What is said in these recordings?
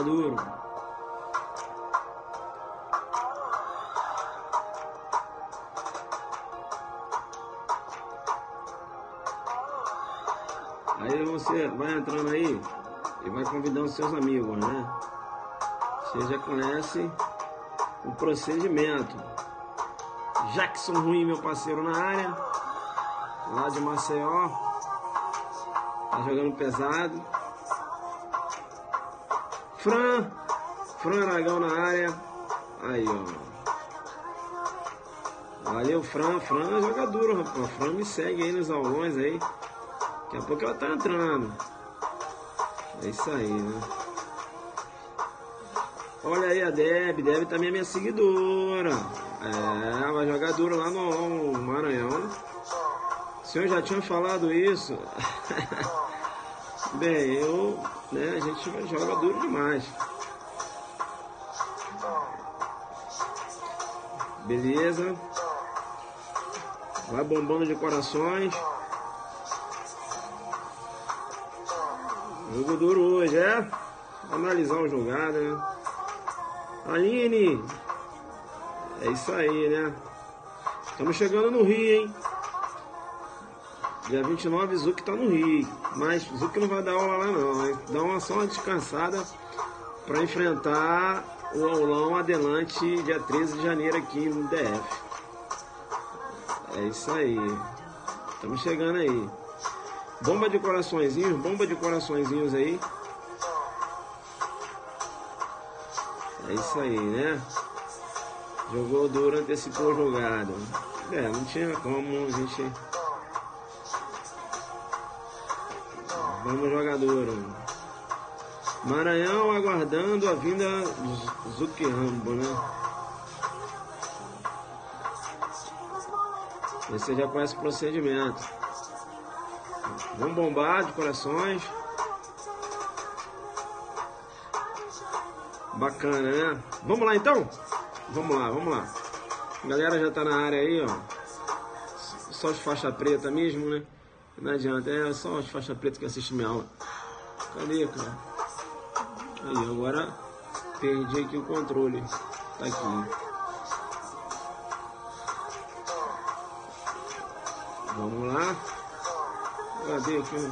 duro. Aí você vai entrando aí e vai convidando seus amigos, né? Você já conhece o procedimento. Jackson Ruim, meu parceiro na área, lá de Maceió, tá jogando pesado. Fran Aragão na área, aí ó. Valeu, Fran é jogador, rapaz. Fran me segue aí nos aulões aí. Daqui a pouco ela tá entrando. É isso aí, né? Olha aí a Deb também é minha seguidora. É, vai jogar duro lá no Maranhão. O senhor já tinha falado isso. Bem, a gente joga duro demais. Beleza. Vai bombando de corações. Jogo duro hoje, é? Analisar o jogado, né? Aline, é isso aí, né? Estamos chegando no Rio, hein? Dia 29, Zuc tá no Rio. Mas Zuc não vai dar aula lá não, hein? Dá só uma descansada para enfrentar o aulão Adelante dia 13 de janeiro aqui no DF. É isso aí. Estamos chegando aí. Bomba de coraçõezinhos aí. É isso aí, né? Jogou duro, antecipou o jogado. Não tinha como a gente... Vamos jogar duro. Maranhão aguardando a vinda do Zuc Rambo, né? Você já conhece o procedimento. Vamos bombar de corações. Bacana, né? Vamos lá então? Vamos lá. A galera já tá na área aí, ó. Só os faixa preta mesmo, né? Não adianta, é só os faixa preta que assistem minha aula. Cadê, cara? Aí, agora perdi aqui o controle. Tá aqui. Vamos lá. Cadê aqui?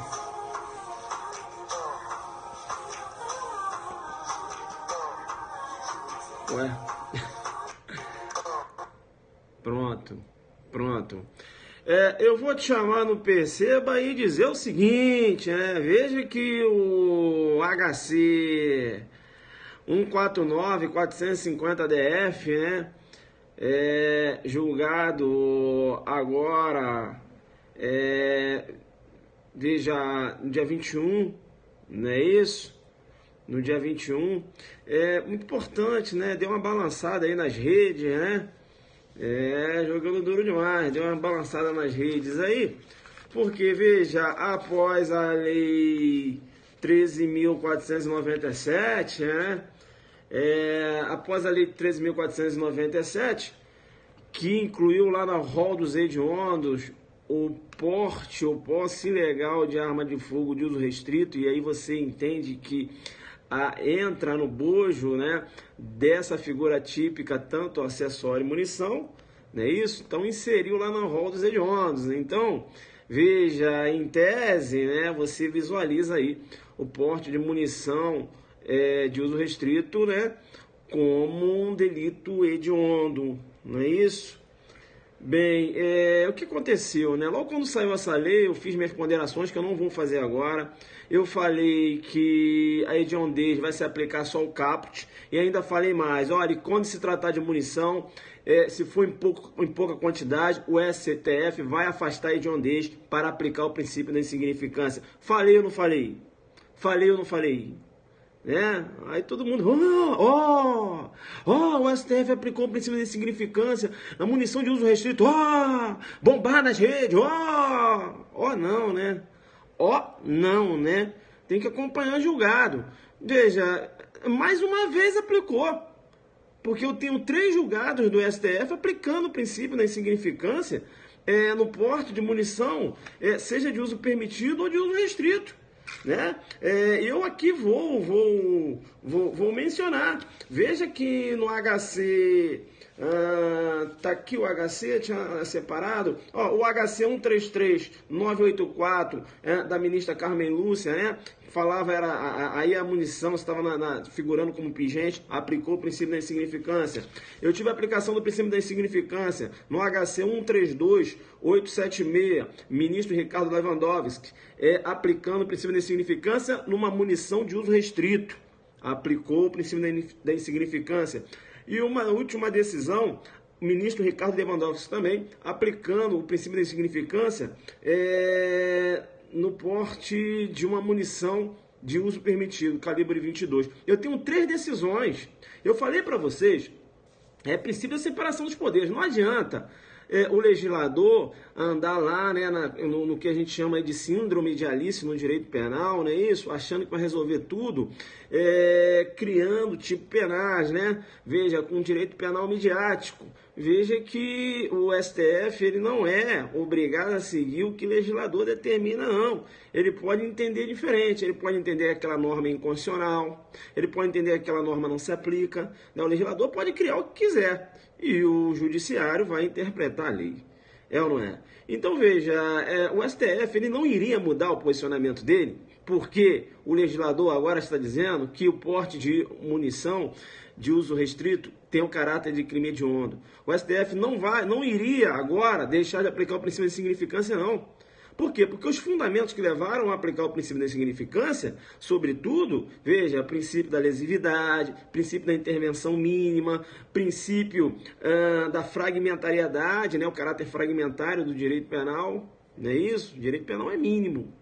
Ué. Pronto. Eu vou te chamar no Perceba e dizer o seguinte, né? Veja que o HC 149-450 DF, né? Julgado agora no dia 21, não é isso? No dia 21, é muito importante, né? Deu uma balançada aí nas redes, né? Jogando duro demais, deu uma balançada nas redes aí, porque veja, após a lei 13.497, né? Após a lei 13.497, que incluiu lá na rol dos hediondos o porte ou posse ilegal de arma de fogo de uso restrito, e aí você entende que entra no bojo, né, dessa figura típica, tanto acessório e munição, não é isso? Então inseriu lá no rol dos hediondos. Então, veja, em tese, né, você visualiza aí o porte de munição de uso restrito, né, como um delito hediondo, não é isso? Bem, o que aconteceu, né? Logo quando saiu essa lei, eu fiz minhas ponderações, que eu não vou fazer agora. Eu falei que a hediondez vai se aplicar só ao caput, e ainda falei mais. Olha, quando se tratar de munição, se for em pouca quantidade, o STF vai afastar a hediondez para aplicar o princípio da insignificância. Falei ou não falei? Falei ou não falei? Né? Aí todo mundo, o STF aplicou o princípio de insignificância na munição de uso restrito, bombar nas redes, não, né? Não, né? Tem que acompanhar julgado. Veja, mais uma vez aplicou, porque eu tenho 3 julgados do STF aplicando o princípio da insignificância no porte de munição, seja de uso permitido ou de uso restrito. né? Eu aqui vou mencionar. Veja que no HC, tá aqui o HC, tinha separado, ó, o HC 133984, da ministra Carmen Lúcia, né? Falava, aí a munição estava figurando como pingente, aplicou o princípio da insignificância. Eu tive a aplicação do princípio da insignificância no HC 132876, ministro Ricardo Lewandowski, aplicando o princípio da insignificância numa munição de uso restrito. Aplicou o princípio da insignificância. E uma última decisão, o ministro Ricardo Lewandowski também, aplicando o princípio da insignificância no porte de uma munição de uso permitido, calibre 22. Eu tenho 3 decisões. Eu falei para vocês, princípio da separação dos poderes. Não adianta o legislador andar lá, né, no que a gente chama de síndrome de Alice no direito penal, não é isso? Achando que vai resolver tudo, criando tipo penais, né? Veja, com direito penal midiático. Veja que o STF ele não é obrigado a seguir o que o legislador determina, não. Ele pode entender diferente, ele pode entender que aquela norma é inconstitucional, ele pode entender que aquela norma não se aplica, né? O legislador pode criar o que quiser e o judiciário vai interpretar a lei. É ou não é? Então veja, o STF ele não iria mudar o posicionamento dele, porque o legislador agora está dizendo que o porte de munição de uso restrito tem o caráter de crime hediondo. O STF não iria agora deixar de aplicar o princípio da insignificância, não. Por quê? Porque os fundamentos que levaram a aplicar o princípio da insignificância, sobretudo, veja, princípio da lesividade, princípio da intervenção mínima, princípio da fragmentariedade, né, o caráter fragmentário do direito penal, não é isso? O direito penal é mínimo,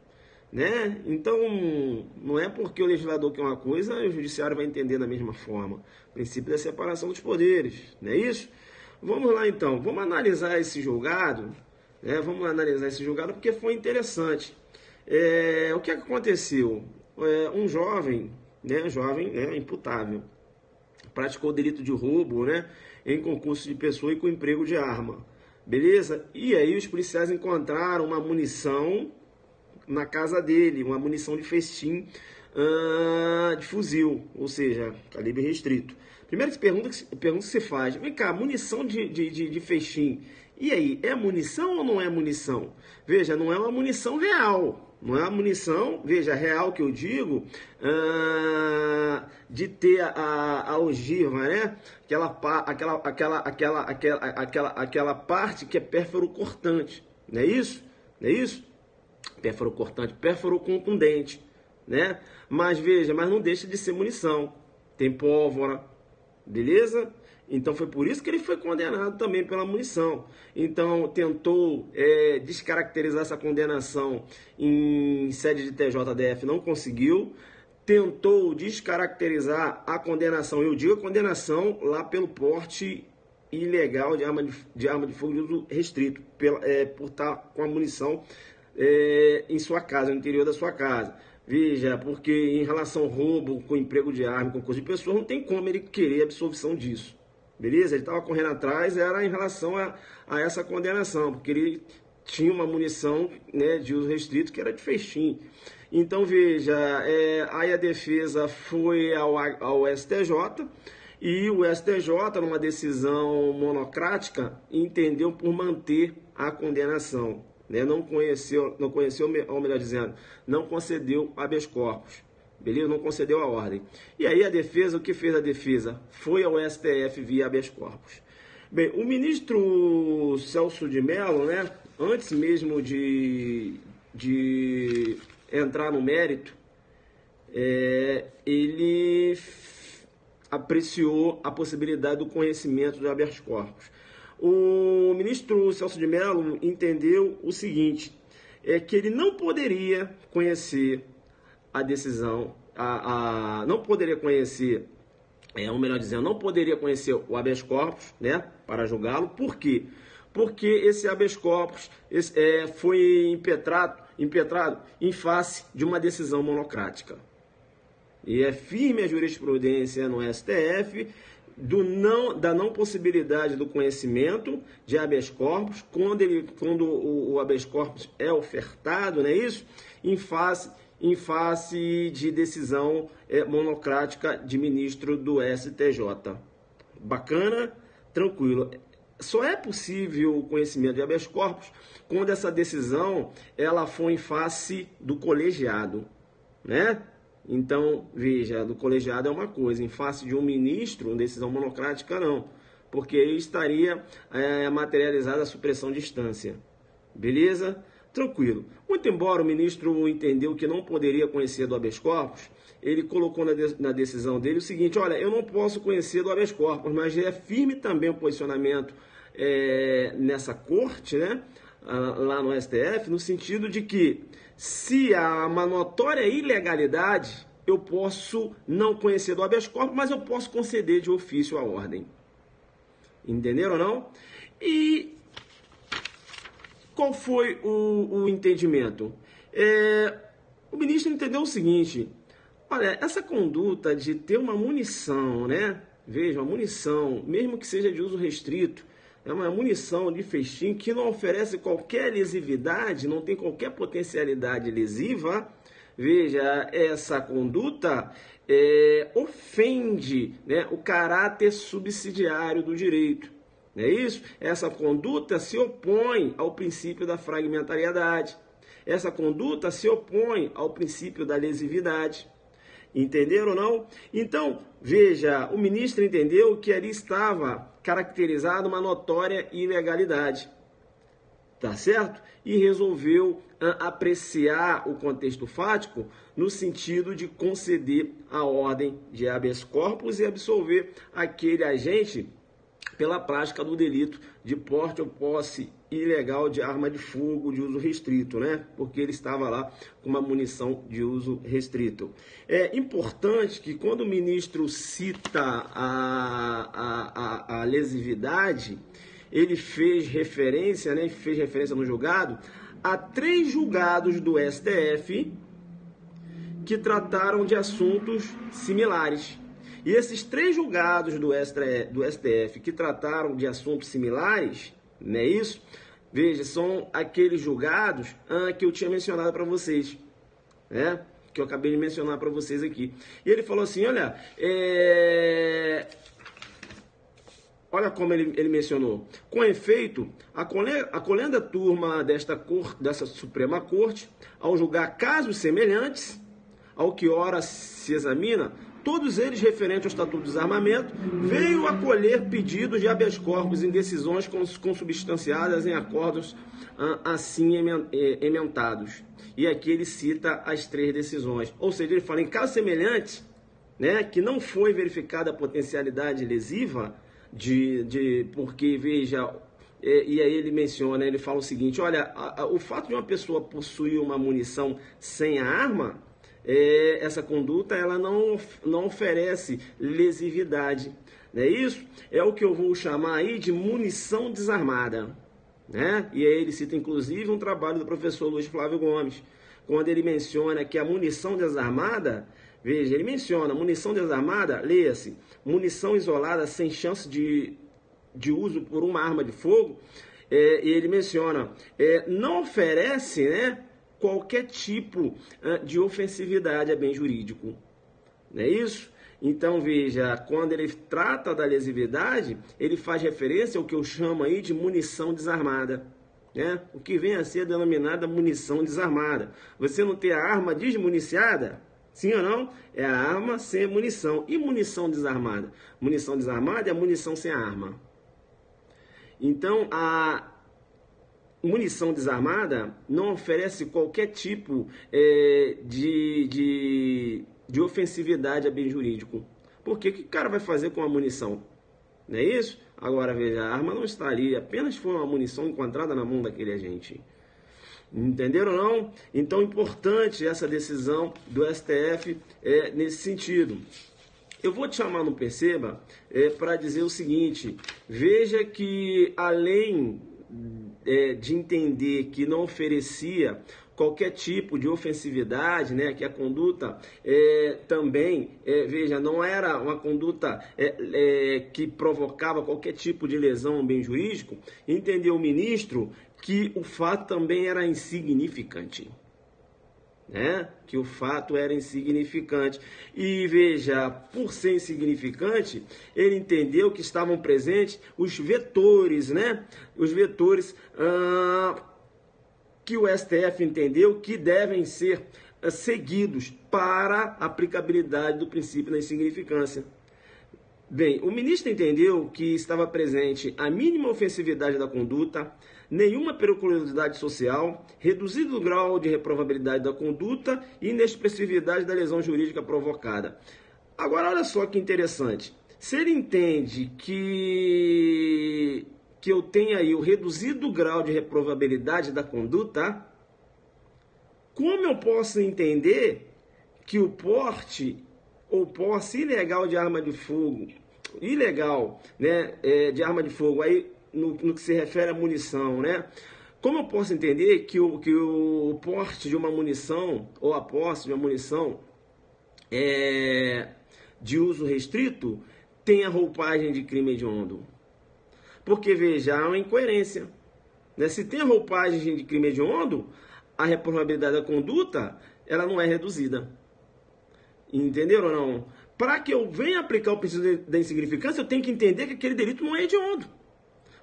né? Então, não é porque o legislador quer uma coisa, o judiciário vai entender da mesma forma. Princípio da separação dos poderes, não é isso? Vamos lá então, vamos analisar esse julgado. Vamos analisar esse julgado porque foi interessante. O que aconteceu? Um jovem, imputável, praticou delito de roubo, né, em concurso de pessoa e com emprego de arma. Beleza? E aí os policiais encontraram uma munição na casa dele, uma munição de festim de fuzil, ou seja, calibre restrito. Primeiro pergunta que se faz, vem cá, munição de festim, e aí, é munição ou não é munição? Veja, não é uma munição real, não é uma munição, veja, real que eu digo, de ter a ogiva, né? Aquela parte que é pérfuro cortante, não é isso? Não é isso? Pérfuro cortante, pérfuro contundente, né? Mas veja, mas não deixa de ser munição, tem pólvora, beleza? Então foi por isso que ele foi condenado também pela munição. Então tentou descaracterizar essa condenação em sede de TJDF, não conseguiu. Tentou descaracterizar a condenação, eu digo a condenação lá pelo porte ilegal de arma de fogo de uso restrito, por estar com a munição em sua casa, no interior da sua casa. Veja, porque em relação ao roubo, com emprego de arma, com coisa de pessoas, não tem como ele querer absolvição disso. Beleza? Ele estava correndo atrás, era em relação a essa condenação, porque ele tinha uma munição, né, de uso restrito que era de festim. Então, veja, aí a defesa foi ao STJ e o STJ, numa decisão monocrática, entendeu por manter a condenação. Né? Não conheceu, ou melhor dizendo, não concedeu habeas corpus. Beleza? Não concedeu a ordem. E aí a defesa, o que fez a defesa? Foi ao STF via habeas corpus. Bem, o ministro Celso de Mello, né, antes mesmo de entrar no mérito, ele apreciou a possibilidade do conhecimento do habeas corpus. O ministro Celso de Mello entendeu o seguinte, que ele não poderia conhecer a decisão, não poderia conhecer, ou melhor dizendo, não poderia conhecer o habeas corpus, né, para julgá-lo. Por quê? Porque esse habeas corpus foi impetrado em face de uma decisão monocrática. E é firme a jurisprudência no STF da não possibilidade do conhecimento de habeas corpus quando o habeas corpus é ofertado, não é isso? Em face em face de decisão monocrática de ministro do STJ. Bacana? Tranquilo. Só é possível o conhecimento de habeas corpus quando essa decisão ela for em face do colegiado, né? Então, veja, do colegiado é uma coisa, em face de um ministro, uma decisão monocrática não, porque aí estaria materializada a supressão de instância. Beleza? Tranquilo. Muito embora o ministro entendeu que não poderia conhecer do habeas corpus, ele colocou na decisão dele o seguinte: olha, eu não posso conhecer do habeas corpus, mas é firme também o posicionamento nessa corte, né, lá no STF, no sentido de que se há uma notória ilegalidade, eu posso não conhecer do habeas corpus, mas eu posso conceder de ofício a ordem. Entenderam ou não? E qual foi o entendimento? O ministro entendeu o seguinte: olha, essa conduta de ter uma munição, né? Veja, uma munição, mesmo que seja de uso restrito, é uma munição de festim que não oferece qualquer lesividade, não tem qualquer potencialidade lesiva. Veja, essa conduta ofende, né, o caráter subsidiário do direito. Não é isso? Essa conduta se opõe ao princípio da fragmentariedade. Essa conduta se opõe ao princípio da lesividade. Entenderam ou não? Então, veja, o ministro entendeu que ali estava caracterizada uma notória ilegalidade. Tá certo? E resolveu apreciar o contexto fático no sentido de conceder a ordem de habeas corpus e absolver aquele agente pela prática do delito de porte ou posse ilegal de arma de fogo de uso restrito, né? Porque ele estava lá com uma munição de uso restrito. É importante que quando o ministro cita a lesividade, ele fez referência, né? Fez referência no julgado a 3 julgados do STF que trataram de assuntos similares. E esses 3 julgados do STF que trataram de assuntos similares, não é isso? Veja, são aqueles julgados que eu tinha mencionado para vocês, né? Que eu acabei de mencionar para vocês aqui. E ele falou assim, olha, olha como ele mencionou. Com efeito, a colenda turma dessa Suprema Corte, ao julgar casos semelhantes ao que ora se examina, todos eles referentes ao Estatuto do Desarmamento, veio acolher pedidos de habeas corpus em decisões consubstanciadas em acordos assim ementados. E aqui ele cita as 3 decisões. Ou seja, ele fala em casos semelhantes, né, que não foi verificada a potencialidade lesiva, porque, veja, e aí ele menciona, ele fala o seguinte, olha, o fato de uma pessoa possuir uma munição sem a arma, essa conduta ela não oferece lesividade, não é isso? É o que eu vou chamar aí de munição desarmada, né? E aí ele cita inclusive um trabalho do professor Luiz Flávio Gomes, quando ele menciona que a munição desarmada, veja, ele menciona munição desarmada, leia-se, munição isolada sem chance de uso por uma arma de fogo, e ele menciona, não oferece, né, qualquer tipo de ofensividade a bem jurídico. Não é isso? Então, veja, quando ele trata da lesividade, ele faz referência ao que eu chamo aí de munição desarmada, né? O que vem a ser denominada munição desarmada. Você não tem a arma desmuniciada? Sim ou não? É a arma sem munição. E munição desarmada? Munição desarmada é a munição sem a arma. Então, a munição desarmada não oferece qualquer tipo de ofensividade a bem jurídico. Porque o que o cara vai fazer com a munição? Não é isso? Agora, veja, a arma não está ali, apenas foi uma munição encontrada na mão daquele agente. Entenderam ou não? Então, importante essa decisão do STF nesse sentido. Eu vou te chamar no Perceba para dizer o seguinte, veja que além de entender que não oferecia qualquer tipo de ofensividade, né, que a conduta também, veja, não era uma conduta que provocava qualquer tipo de lesão ao bem jurídico, entendeu o ministro que o fato também era insignificante. né? Que o fato era insignificante. E veja, por ser insignificante, ele entendeu que estavam presentes os vetores, né? Os vetores que o STF entendeu que devem ser seguidos para a aplicabilidade do princípio da insignificância. Bem, o ministro entendeu que estava presente a mínima ofensividade da conduta, nenhuma periculosidade social, reduzido o grau de reprovabilidade da conduta e inexpressividade da lesão jurídica provocada. Agora, olha só que interessante. Se ele entende que eu tenho aí o reduzido grau de reprovabilidade da conduta, como eu posso entender que o porte ou posse ilegal de arma de fogo, né, de arma de fogo, aí no que se refere à munição, né? Como eu posso entender que o porte de uma munição ou a posse de uma munição de uso restrito tem a roupagem de crime hediondo? Porque, veja, há uma incoerência, né? Se tem a roupagem de crime hediondo, a reprovabilidade da conduta, ela não é reduzida. Entenderam ou não? Para que eu venha aplicar o princípio da insignificância, eu tenho que entender que aquele delito não é hediondo.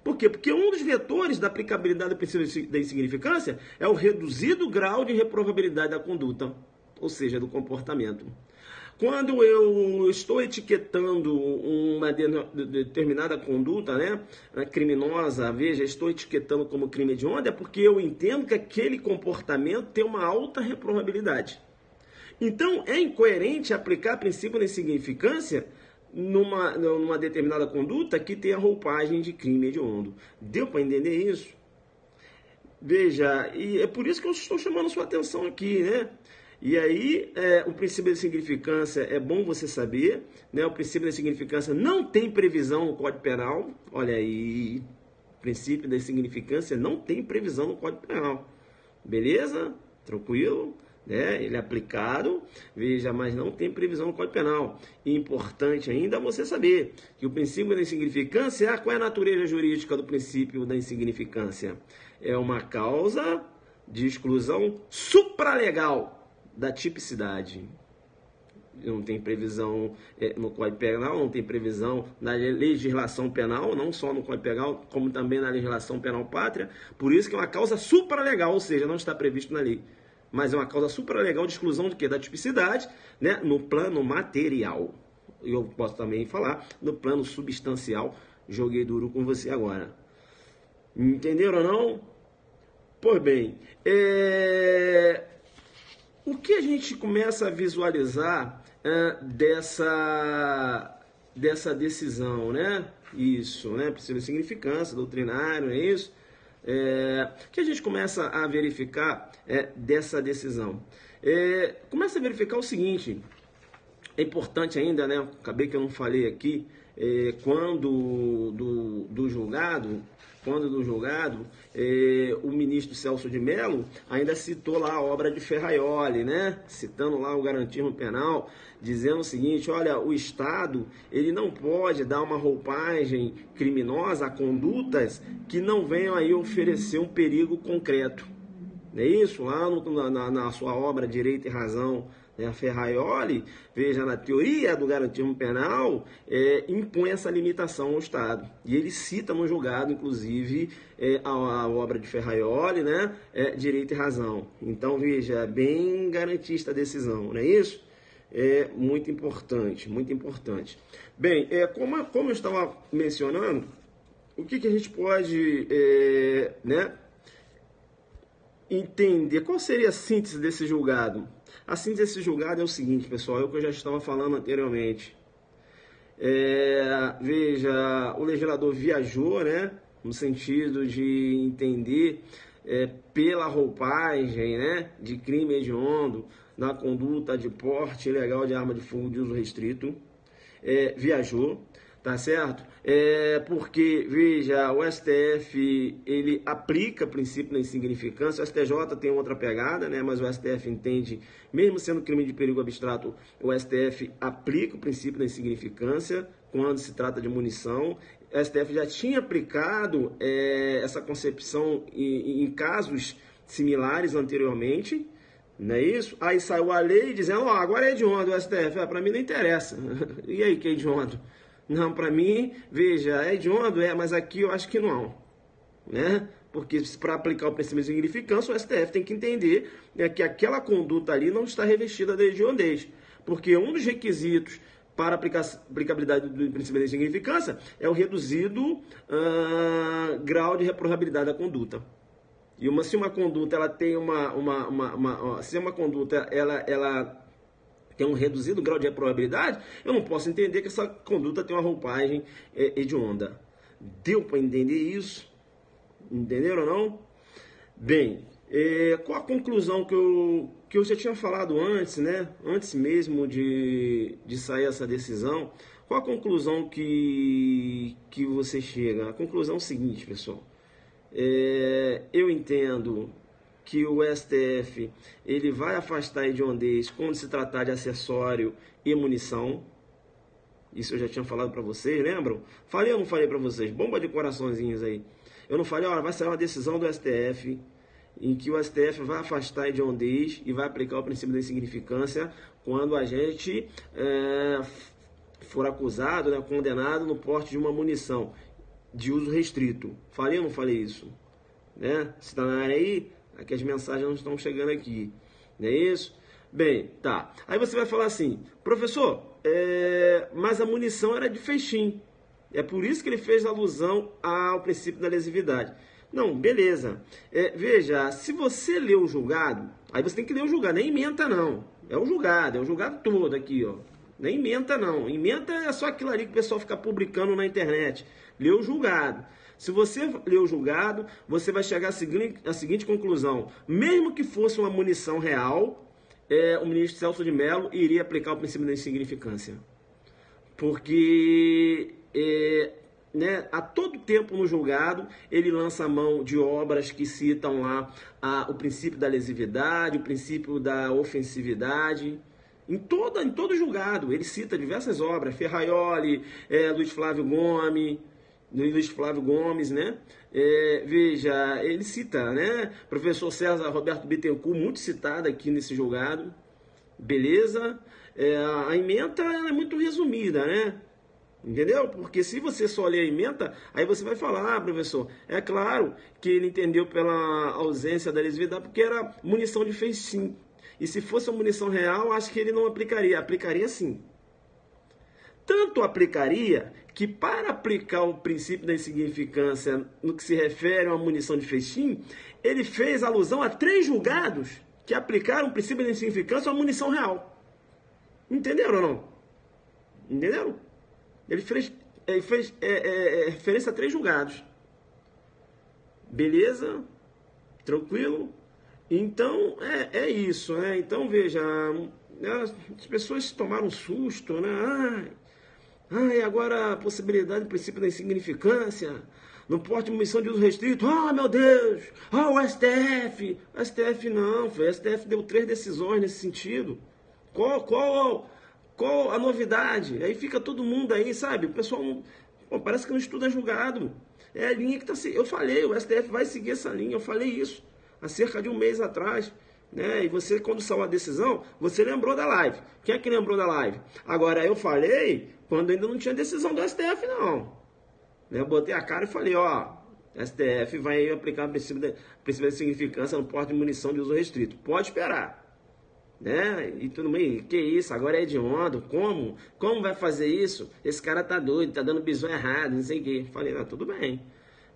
Por quê? Porque um dos vetores da aplicabilidade do princípio da insignificância é o reduzido grau de reprovabilidade da conduta, ou seja, do comportamento. Quando eu estou etiquetando uma determinada conduta, né, criminosa, veja, estou etiquetando como crime hediondo, é porque eu entendo que aquele comportamento tem uma alta reprovabilidade. Então, é incoerente aplicar princípio da insignificância numa determinada conduta que tem a roupagem de crime hediondo. Deu para entender isso? Veja, e é por isso que eu estou chamando sua atenção aqui, né? E aí, o princípio da insignificância é bom você saber, né? O princípio da insignificância não tem previsão no Código Penal. Olha aí, o princípio da insignificância não tem previsão no Código Penal. Beleza? Tranquilo? Né? Ele é aplicado, veja, mas não tem previsão no Código Penal. E importante ainda você saber que o princípio da insignificância, qual é a natureza jurídica do princípio da insignificância? É uma causa de exclusão supralegal da tipicidade. Não tem previsão no Código Penal, não tem previsão na legislação penal, não só no Código Penal, como também na legislação penal pátria. Por isso que é uma causa supralegal, ou seja, não está previsto na lei. Mas é uma causa supralegal de exclusão de quê? Da tipicidade, né? No plano material. Eu posso também falar no plano substancial. Joguei duro com você agora. Entenderam ou não? Pois bem, o que a gente começa a visualizar dessa decisão, né? Isso, né? Princípio de significância, doutrinário, é isso? Que a gente começa a verificar dessa decisão? Começa a verificar o seguinte, é importante ainda, né? Acabei que eu não falei aqui, quando do julgado, o ministro Celso de Mello ainda citou lá a obra de Ferraioli, né? Citando lá o garantismo penal, dizendo o seguinte: olha, o Estado ele não pode dar uma roupagem criminosa a condutas que não venham aí oferecer um perigo concreto. Não é isso? Lá na sua obra Direito e Razão, a Ferraioli, veja, na teoria do garantismo penal, impõe essa limitação ao Estado. E ele cita no julgado, inclusive, a obra de Ferraioli, né? Direito e Razão. Então, veja, bem garantista a decisão, não é isso? É muito importante, muito importante. Bem, como eu estava mencionando, o que a gente pode entender? Qual seria a síntese desse julgado? A síntese desse julgado é o seguinte, pessoal, é o que eu já estava falando anteriormente. Veja, o legislador viajou, né, no sentido de entender pela roupagem, né, de crime hediondo na conduta de porte ilegal de arma de fogo de uso restrito. Viajou, tá certo? Porque, veja, o STF, ele aplica o princípio da insignificância. O STJ tem outra pegada, né? Mas o STF entende, mesmo sendo crime de perigo abstrato, o STF aplica o princípio da insignificância quando se trata de munição. O STF já tinha aplicado essa concepção em casos similares anteriormente, Não é isso? Aí saiu a lei dizendo, ó, agora é hediondo o STF. Para mim não interessa. E aí, que é hediondo? Não, para mim, veja, é hediondo, mas aqui eu acho que não. Né? Porque para aplicar o princípio de significância, o STF tem que entender, né, que aquela conduta ali não está revestida de hediondez. Porque um dos requisitos para a aplicabilidade do princípio de significância é o reduzido grau de reprovabilidade da conduta. E se uma conduta ela tem se uma conduta ela tem um reduzido grau de reprovabilidade, eu não posso entender que essa conduta tem uma roupagem hedionda. Deu para entender isso? Entenderam ou não? Bem, qual a conclusão que eu já tinha falado antes, né? Antes mesmo de sair essa decisão, qual a conclusão que você chega? A conclusão é o seguinte, pessoal. Eu entendo que o STF ele vai afastar a hediondez quando se tratar de acessório e munição. Isso eu já tinha falado para vocês, lembram? Falei ou não falei para vocês? Bomba de coraçõezinhos aí. Eu não falei, vai sair uma decisão do STF em que o STF vai afastar a hediondez e vai aplicar o princípio da insignificância quando a gente for acusado, né, condenado no porte de uma munição de uso restrito. Falei ou não falei isso? Né? Se está na área aí, aqui as mensagens não estão chegando aqui. Não é isso? Bem, tá. Aí você vai falar assim, professor, mas a munição era de feixim. É por isso que ele fez alusão ao princípio da lesividade. Não, beleza. Veja, se você lê o julgado, aí você tem que ler o julgado, nem ementa não. É o julgado todo aqui, ó. Nem ementa não. Ementa é só aquilo ali que o pessoal fica publicando na internet. Lê o julgado. Se você ler o julgado, você vai chegar à seguinte conclusão. Mesmo que fosse uma munição real, o ministro Celso de Mello iria aplicar o princípio da insignificância. Porque a todo tempo no julgado, ele lança a mão de obras que citam lá o princípio da lesividade, o princípio da ofensividade. Em todo julgado, ele cita diversas obras, Ferraioli, Luiz Flávio Gomes, né? Veja, ele cita, né? Professor César Roberto Bittencourt, muito citado aqui nesse julgado, beleza? A ementa é muito resumida, né? Entendeu? Porque se você só ler a ementa, aí você vai falar, professor, é claro que ele entendeu pela ausência da lesividade, porque era munição de feixim. E se fosse uma munição real, acho que ele não aplicaria. Aplicaria sim. Tanto aplicaria que para aplicar o princípio da insignificância no que se refere a uma munição de feixim, ele fez alusão a 3 julgados que aplicaram o princípio da insignificância a uma munição real. Entenderam ou não? Entenderam? Ele fez referência a 3 julgados. Beleza? Tranquilo? Então, é isso, né? Então, veja, as pessoas tomaram um susto, né? E agora a possibilidade do princípio da insignificância, no porte de munição de uso restrito. Meu Deus! O STF! O STF não, o STF deu 3 decisões nesse sentido. Qual a novidade? Aí fica todo mundo aí, sabe? O pessoal parece que não estuda julgado. É a linha que está... Eu falei, o STF vai seguir essa linha, eu falei isso há cerca de um mês atrás, né? E você, quando saiu a decisão, você lembrou da live. Quem é que lembrou da live? Agora, eu falei quando ainda não tinha decisão do STF, não. Eu botei a cara e falei, STF vai aplicar o princípio da significância no porte de munição de uso restrito. Pode esperar. Né? E tudo bem, que isso, agora é hediondo, como? Como vai fazer isso? Esse cara tá doido, tá dando bisu errado, não sei o quê. Falei, tudo bem.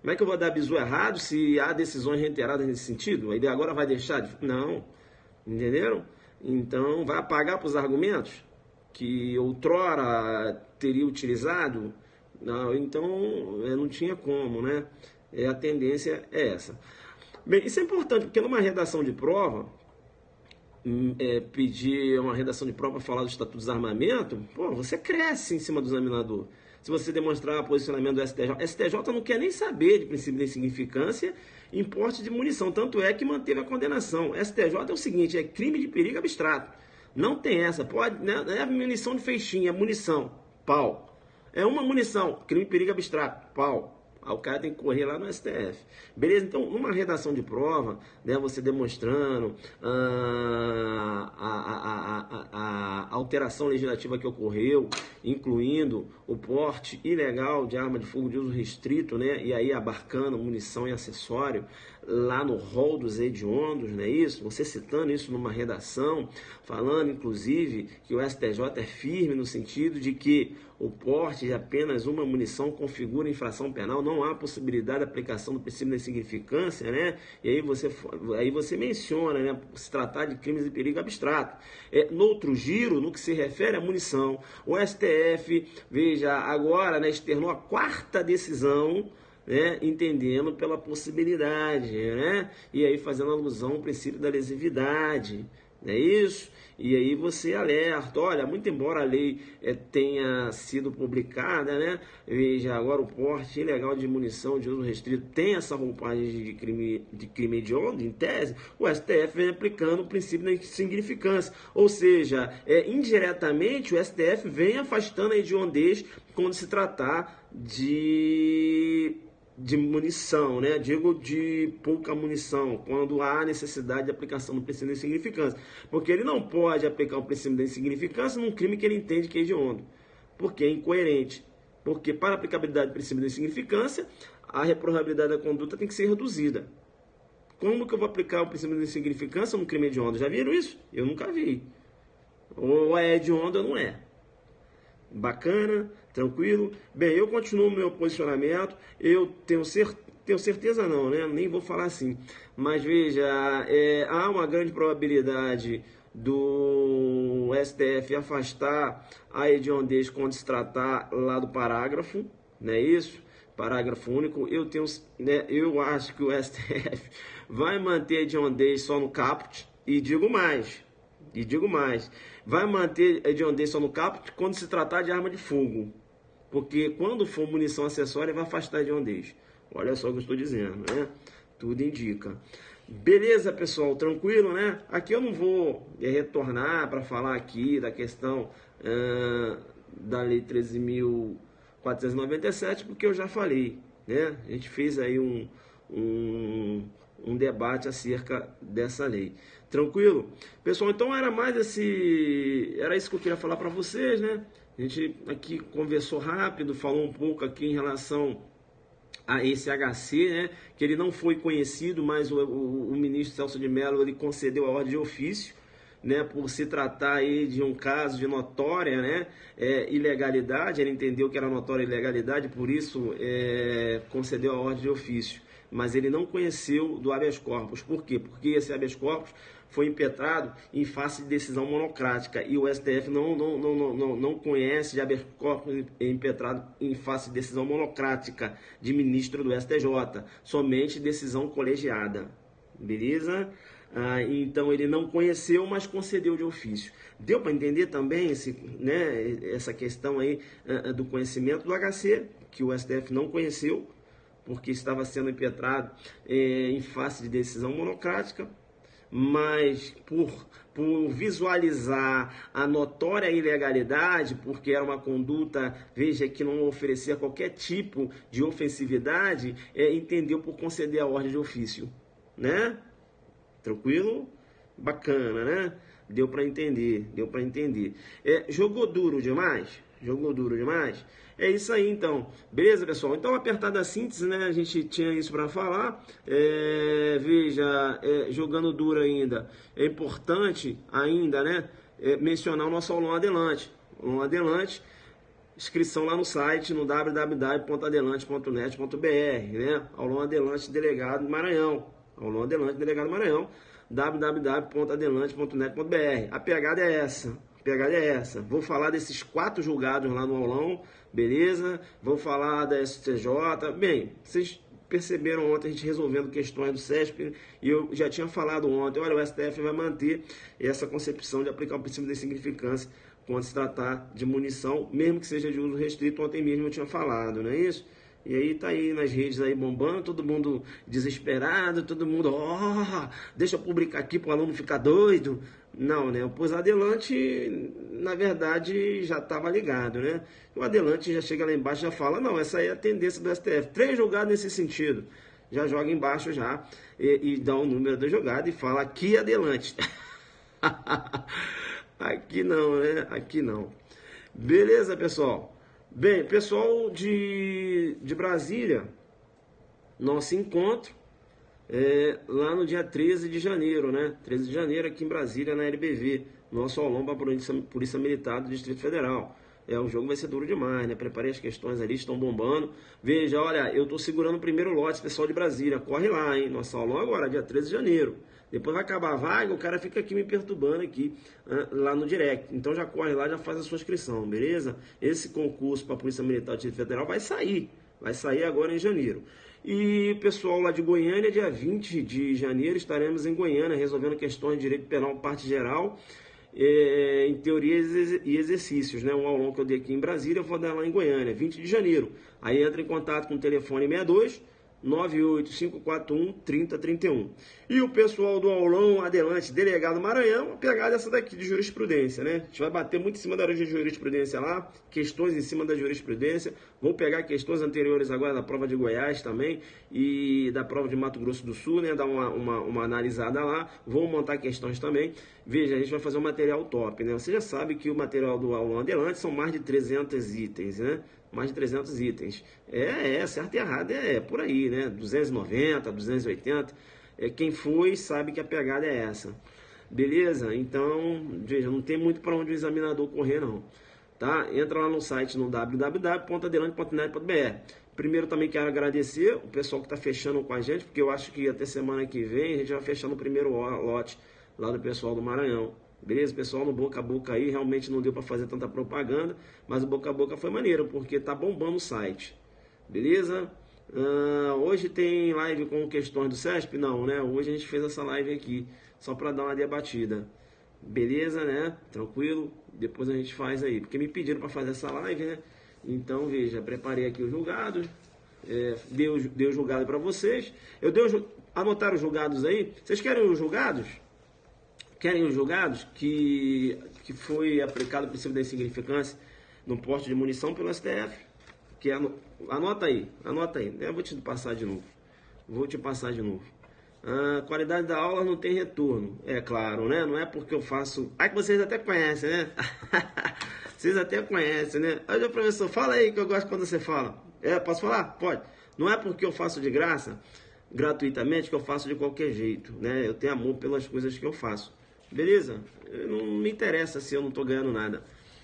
Como é que eu vou dar bisu errado se há decisões reiteradas nesse sentido? Ele agora vai deixar de... Não. Entenderam? Então, vai apagar para os argumentos que outrora teria utilizado? Não, então, não tinha como, né? A tendência é essa. Bem, isso é importante, porque numa redação de prova, pedir uma redação de prova para falar do Estatuto do Desarmamento, você cresce em cima do examinador. Se você demonstrar o posicionamento do STJ, STJ não quer nem saber de princípio de insignificância em porte de munição, tanto é que manteve a condenação. STJ é o seguinte, é crime de perigo abstrato. Não tem essa, pode, né? Não é munição de feixinha, é munição, pau. É uma munição, crime de perigo abstrato, pau. Aí o cara tem que correr lá no STF. Beleza? Então, numa redação de prova, né, você demonstrando a alteração legislativa que ocorreu, incluindo o porte ilegal de arma de fogo de uso restrito, né, e aí abarcando munição e acessório, lá no rol dos hediondos, não é isso? Você citando isso numa redação, falando inclusive que o STJ é firme no sentido de que o porte de apenas uma munição configura infração penal, não há possibilidade de aplicação do princípio da insignificância, né? E aí você menciona, né, se tratar de crimes de perigo abstrato. No outro giro, no que se refere à munição, o STF, veja, agora, né, externou a quarta decisão, né, entendendo pela possibilidade, né, e aí fazendo alusão ao princípio da lesividade, não é isso? E aí você alerta, olha, muito embora a lei tenha sido publicada, né, veja, agora o porte ilegal de munição de uso restrito tem essa roupagem de crime hediondo, em tese, o STF vem aplicando o princípio da insignificância, ou seja, indiretamente o STF vem afastando a hediondez quando se tratar de munição, né? Digo de pouca munição, quando há necessidade de aplicação do princípio da insignificância. Porque ele não pode aplicar o princípio da insignificância num crime que ele entende que é hediondo, porque é incoerente. Porque para a aplicabilidade do princípio da insignificância, a reprovabilidade da conduta tem que ser reduzida. Como que eu vou aplicar o princípio da insignificância num crime hediondo? Já viram isso? Eu nunca vi. Ou é hediondo ou não é. Bacana, tranquilo. Bem, eu continuo no meu posicionamento. Eu tenho certeza não, né? Nem vou falar assim. Mas veja, há uma grande probabilidade do STF afastar a hediondez quando se tratar lá do parágrafo, não é isso? Parágrafo único. Eu acho que o STF vai manter a hediondez só no caput e digo mais. Vai manter a hediondez só no caput quando se tratar de arma de fogo. Porque quando for munição acessória, vai afastar a hediondez. Olha só o que eu estou dizendo, né? Tudo indica. Beleza, pessoal? Tranquilo, né? Aqui eu não vou retornar para falar aqui da questão da Lei 13.497, porque eu já falei, né? A gente fez aí um debate acerca dessa lei. Tranquilo? Pessoal, então era isso que eu queria falar para vocês, né? A gente aqui conversou rápido, falou um pouco aqui em relação a esse HC, né? Que ele não foi conhecido, mas o ministro Celso de Mello ele concedeu a ordem de ofício, né, por se tratar aí de um caso de notória, né, ilegalidade. Ele entendeu que era notória ilegalidade, por isso concedeu a ordem de ofício. Mas ele não conheceu do habeas corpus. Por quê? Porque esse habeas corpus foi impetrado em face de decisão monocrática e o STF não conhece de habeas corpus impetrado em face de decisão monocrática de ministro do STJ, somente decisão colegiada. Beleza? Então ele não conheceu, mas concedeu de ofício. Deu para entender também essa questão aí do conhecimento do HC, que o STF não conheceu, porque estava sendo impetrado em face de decisão monocrática, mas por visualizar a notória ilegalidade, porque era uma conduta, veja, que não oferecia qualquer tipo de ofensividade, entendeu por conceder a ordem de ofício, né? Tranquilo? Bacana, né? Deu para entender. Jogou duro demais? É isso aí, então. Beleza, pessoal? Então, apertada a síntese, né? A gente tinha isso para falar. Veja, jogando duro ainda. É importante ainda, né? Mencionar o nosso aulão Adelante. Aulão Adelante, inscrição lá no site, no www.adelante.net.br, né? Aulão Adelante Delegado Maranhão. Aulão Adelante Delegado Maranhão. www.adelante.net.br. A pegada é essa. Vou falar desses 4 julgados lá no aulão, beleza? Vou falar da STJ. Bem, vocês perceberam ontem a gente resolvendo questões do CESP, e eu já tinha falado ontem, olha, o STF vai manter essa concepção de aplicar o princípio da insignificância quando se tratar de munição, mesmo que seja de uso restrito. Ontem mesmo eu tinha falado, não é isso? E aí tá aí nas redes aí bombando, todo mundo desesperado, todo mundo, deixa eu publicar aqui para o aluno ficar doido. Não, né? Pois o Adelante, na verdade, já estava ligado, né? O Adelante já chega lá embaixo e já fala, não, essa aí é a tendência do STF. 3 julgados nesse sentido. Já joga embaixo já e dá o número da jogada e fala aqui Adelante. Aqui não, né? Aqui não. Beleza, pessoal? Bem, pessoal de Brasília, nosso encontro lá no dia 13 de janeiro, né? 13 de janeiro aqui em Brasília, na LBV, nosso aulão para a Polícia Militar do Distrito Federal. O jogo vai ser duro demais, né? Preparei as questões ali, estão bombando. Veja, olha, eu estou segurando o primeiro lote, pessoal de Brasília. Corre lá, hein? Nosso aulão agora, dia 13 de janeiro. Depois vai acabar a vaga, o cara fica aqui me perturbando aqui, lá no direct. Então já corre lá, já faz a sua inscrição, beleza? Esse concurso para a Polícia Militar do Distrito Federal vai sair agora em janeiro. E pessoal lá de Goiânia, dia 20 de janeiro, estaremos em Goiânia resolvendo questões de direito penal, parte geral, em teoria e exercícios, né? Um aulão que eu dei aqui em Brasília, eu vou dar lá em Goiânia, 20 de janeiro. Aí entra em contato com o telefone 62 98541 3031. E o pessoal do aulão Adelante, delegado Maranhão, a pegada essa daqui de jurisprudência, né? A gente vai bater muito em cima da jurisprudência lá, questões em cima da jurisprudência. Vou pegar questões anteriores agora da prova de Goiás também e da prova de Mato Grosso do Sul, né? Dar uma analisada lá. Vou montar questões também. Veja, a gente vai fazer um material top, né? Você já sabe que o material do aulão Adelante são mais de 300 itens, né? Mais de 300 itens. Certo e errado é por aí, né? 290, 280. Quem foi sabe que a pegada é essa. Beleza? Então, veja, não tem muito para onde o examinador correr, não. Tá? Entra lá no site no www.adelante.net.br. Primeiro também quero agradecer o pessoal que está fechando com a gente, porque eu acho que até semana que vem a gente vai fechando o primeiro lote lá do pessoal do Maranhão. Beleza, pessoal, no boca a boca aí, realmente não deu para fazer tanta propaganda, mas o boca a boca foi maneiro, porque tá bombando o site. Beleza? Hoje tem live com questões do CESP? Não, né? Hoje a gente fez essa live aqui, só para dar uma debatida. Beleza, né? Tranquilo? Depois a gente faz aí, porque me pediram para fazer essa live, né? Então, veja, preparei aqui os julgados, dei o julgado para vocês. Anotaram os julgados aí? Vocês querem os julgados? Querem os julgados que foi aplicado o princípio da insignificância no porte de munição pelo STF? Anota aí. Eu vou te passar de novo. Qualidade da aula não tem retorno. É claro, né? Não é porque eu faço... que vocês até conhecem, né? Vocês até conhecem, né? Olha, professor, fala aí que eu gosto quando você fala. Posso falar? Pode. Não é porque eu faço de graça, gratuitamente, que eu faço de qualquer jeito, né? Eu tenho amor pelas coisas que eu faço. Beleza? Não me interessa se eu não estou ganhando nada.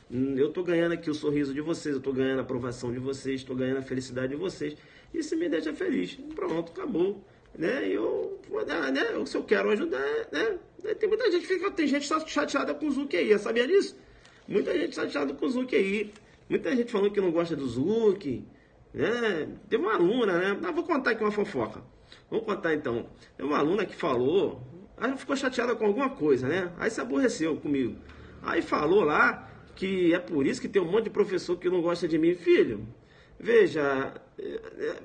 Eu estou ganhando aqui o sorriso de vocês, eu estou ganhando a aprovação de vocês, estou ganhando a felicidade de vocês. Isso me deixa feliz. Pronto, acabou. Né? Se eu quero ajudar, né? Tem muita gente tem gente chateada com o Zuc aí, sabia disso? Muita gente chateada com o Zuc aí. Muita gente falando que não gosta do Zuc, né? Teve uma aluna, né? Vou contar aqui uma fofoca. Vamos contar então. Tem uma aluna que falou, aí ficou chateada com alguma coisa, né? Aí se aborreceu comigo. Aí falou lá que é por isso que tem um monte de professor que não gosta de mim. Filho, veja,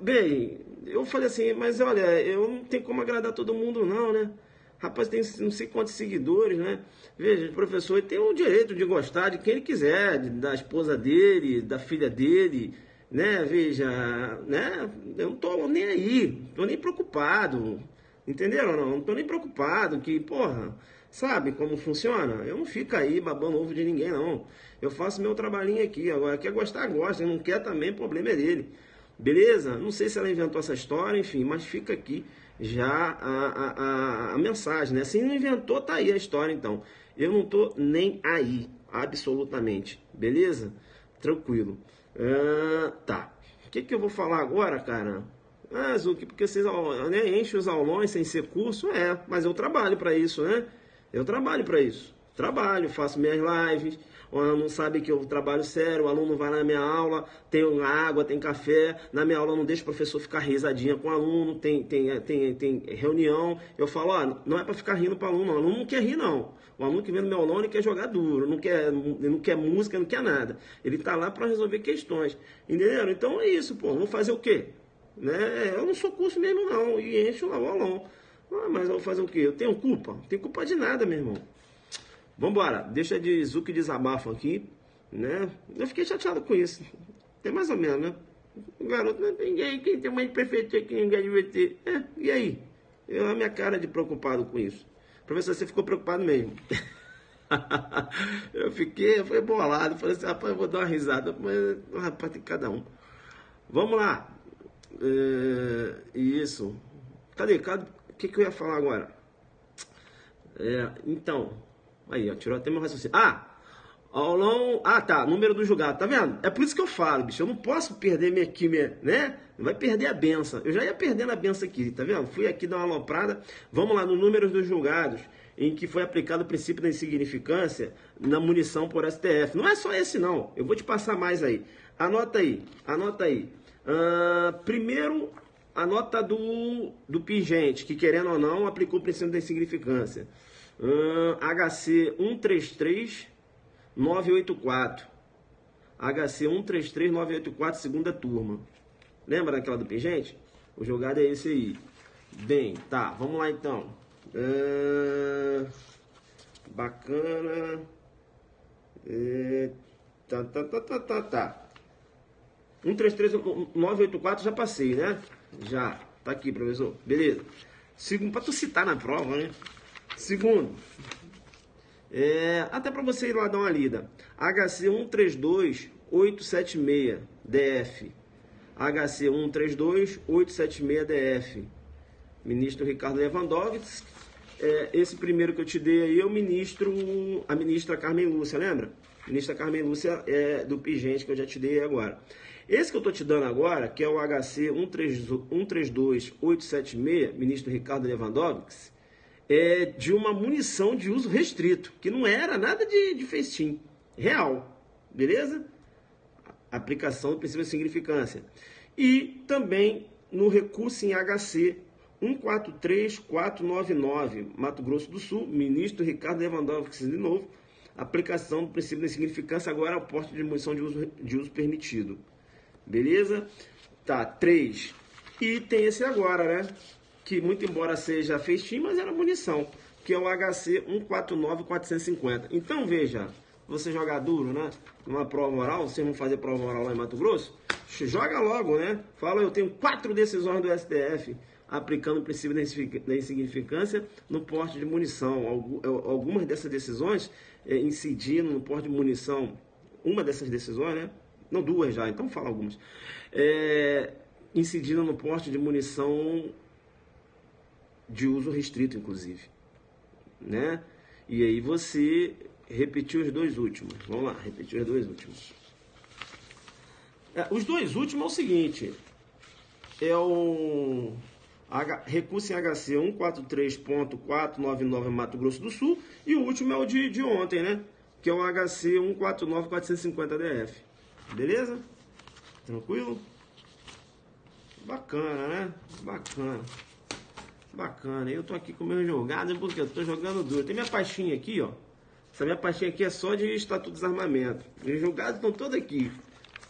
bem, eu falei assim, mas olha, eu não tenho como agradar todo mundo não, né? Rapaz, tem não sei quantos seguidores, né? Veja, o professor tem o direito de gostar de quem ele quiser, da esposa dele, da filha dele, né? Veja, né? Eu não tô nem aí, tô nem preocupado, entenderam ou não? Não tô nem preocupado que, porra, sabe como funciona? Eu não fico aí babando ovo de ninguém, não. Eu faço meu trabalhinho aqui, agora quer gostar, gosta, não quer também, problema é dele. Beleza? Não sei se ela inventou essa história, enfim, mas fica aqui já a mensagem, né? Se não inventou, tá aí a história, então. Eu não tô nem aí, absolutamente. Beleza? Tranquilo. Tá. O que eu vou falar agora, cara? Zuc, porque vocês enchem os aulões sem ser curso? Mas eu trabalho para isso, né? Eu trabalho para isso. Trabalho, faço minhas lives. o aluno sabe que eu trabalho sério, o aluno vai na minha aula, tem água, tem café, na minha aula eu não deixo o professor ficar risadinha com o aluno, tem reunião, eu falo, ó, não é para ficar rindo para o aluno não quer rir não. O aluno que vem no meu aula ele quer jogar duro, não quer música, não quer nada. Ele tá lá para resolver questões, entenderam? Então é isso, pô, vou fazer o quê? Né? Eu não sou curso mesmo não, e encho lá o aulão. Ah, mas eu vou fazer o quê? Eu tenho culpa? Não tenho culpa de nada, meu irmão. Vambora, deixa de zuco e desabafo aqui, né? Eu fiquei chateado com isso. Tem mais ou menos, né? O garoto, ninguém, quem tem mãe de prefeitura que ninguém devia ter. E aí? A minha cara de preocupado com isso. Professor, você ficou preocupado mesmo. eu fui bolado, falei assim, rapaz, eu vou dar uma risada, mas rapaz, tem cada um. Vamos lá. Isso. Cadê? O que eu ia falar agora? Então, aí, ó, tirou até meu raciocínio. Aulão. Tá, número do julgado, tá vendo? É por isso que eu falo, bicho, eu não posso perder minha química, né? Não vai perder a benção. Eu já ia perdendo a benção aqui, tá vendo? Fui aqui dar uma aloprada. Vamos lá, no número dos julgados, em que foi aplicado o princípio da insignificância na munição por STF. Não é só esse, não. Eu vou te passar mais aí. Anota aí. Primeiro, a nota do pingente, que querendo ou não, aplicou o princípio da insignificância. HC 133984. HC 133984, segunda turma. Lembra daquela do pingente? O julgado é esse aí. Bem, tá, vamos lá então. Bacana. Tá. 133984 já passei, né? Já. Tá aqui, professor. Beleza. Segundo, pra tu citar na prova, né? Segundo. Até pra você ir lá dar uma lida. HC 132876 DF. HC 132876 DF. Ministro Ricardo Lewandowski. Esse primeiro que eu te dei aí é a ministra Carmen Lúcia, lembra? Ministra Carmen Lúcia do Pingente, que eu já te dei agora. Esse que eu tô te dando agora, que é o HC 132876, ministro Ricardo Lewandowski, é de uma munição de uso restrito, que não era nada de festim, real, beleza? Aplicação do princípio de significância. E também no recurso em HC 143499, Mato Grosso do Sul, ministro Ricardo Lewandowski de novo, aplicação do princípio de significância agora ao porte de munição de uso permitido. Beleza? Tá, 3. E tem esse agora, né? Que muito embora seja festim, mas era munição, que é o HC 149450. Então, veja, você jogar duro, né? Numa prova oral, vocês vão fazer prova oral lá em Mato Grosso, joga logo, né? Fala, eu tenho 4 decisões do STF aplicando o princípio da insignificância no porte de munição. Algumas dessas decisões incidindo no porte de munição, uma dessas decisões, né? Não, 2 já, então fala algumas. Incidindo no porte de munição de uso restrito, inclusive, né? E aí você repetiu os 2 últimos. Vamos lá, repetir os 2 últimos. Os 2 últimos é o seguinte, é o recurso em HC 143.499 Mato Grosso do Sul, e o último é o de ontem, né? Que é o HC 149450 DF. Beleza? Tranquilo? Bacana, né? Bacana. Eu tô aqui com meus jogados porque eu tô jogando duro. Tem minha pastinha aqui, ó. Essa minha pastinha aqui é só de Estatuto de Desarmamento. Meus jogados estão todos aqui.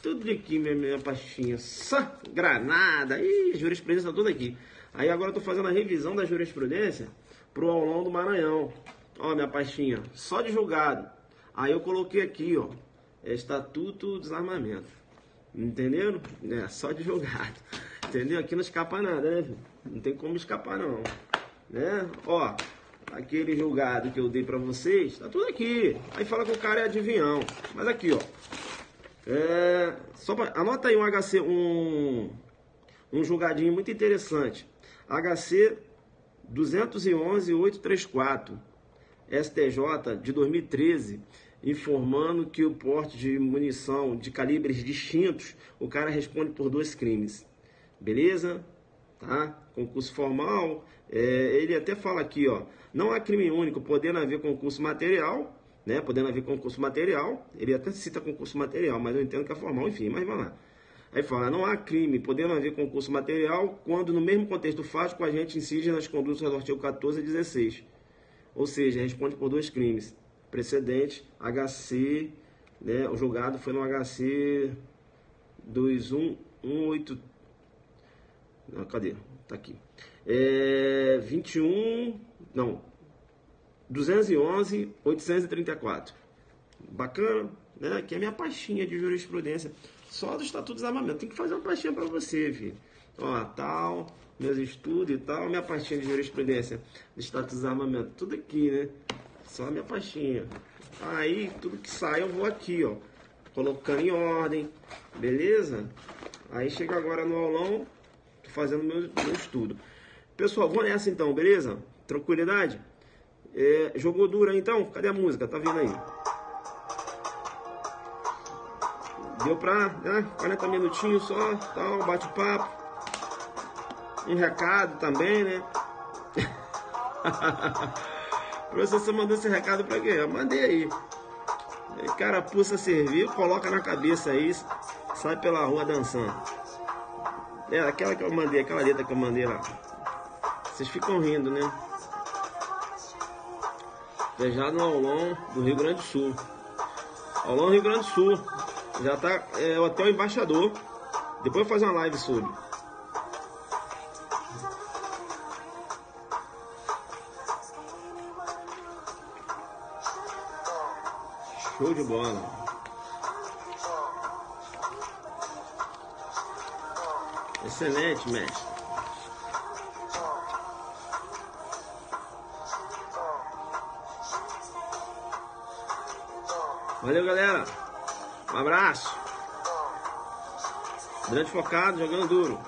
Tudo aqui, minha pastinha. Só granada. Ih, jurisprudência tá tudo aqui. Aí agora eu tô fazendo a revisão da jurisprudência pro aulão do Maranhão. Ó, minha pastinha. Só de julgado. Aí eu coloquei aqui, ó. Estatuto de Desarmamento. Entenderam? Só de julgado. Entendeu? Aqui não escapa nada, né, filho? Não tem como escapar, não. Né? Ó, aquele julgado que eu dei pra vocês, tá tudo aqui. Aí fala que o cara é adivinhão. Mas aqui, ó. Anota aí um HC, um julgadinho muito interessante. HC 211.834, STJ de 2013, informando que o porte de munição de calibres distintos, o cara responde por 2 crimes. Beleza? Tá? Concurso formal, ele até fala aqui, ó, não há crime único, podendo haver concurso material, né? Podendo haver concurso material, ele até cita concurso material, mas eu entendo que é formal, enfim, mas vai lá. Aí fala, não há crime, podendo haver concurso material, quando no mesmo contexto fático a gente incide nas condutas do artigo 14 e 16. Ou seja, responde por 2 crimes. Precedente, HC, né? O julgado foi no HC 2118. Não, cadê? Tá aqui. 211.834. Bacana, né? Aqui é a minha pastinha de jurisprudência. Só do Estatuto do Desarmamento. Tem que fazer uma pastinha para você, filho. Ó, tal, meus estudos e tal, minha pastinha de jurisprudência do Estatuto do Desarmamento. Tudo aqui, né? Só a minha pastinha. Aí, tudo que sai eu vou aqui, ó. Colocando em ordem. Beleza? Aí chega agora no aulão, tô fazendo meu estudo. Pessoal, vou nessa então, beleza? Tranquilidade? Jogou duro aí então? Cadê a música? Tá vindo aí? Deu pra 40 minutinhos só, tal, bate-papo. Um recado também, né? Professor, você mandou esse recado pra quê? Eu mandei aí. Carapuça serviu, coloca na cabeça aí, sai pela rua dançando. Aquela que eu mandei, aquela letra que eu mandei lá. Vocês ficam rindo, né? Já no aulão do Rio Grande do Sul. Aulão Rio Grande do Sul. Já tá até o embaixador. Depois eu vou fazer uma live sobre. Show de bola. Excelente, mestre. Valeu, galera. Um abraço. Grande focado, jogando duro.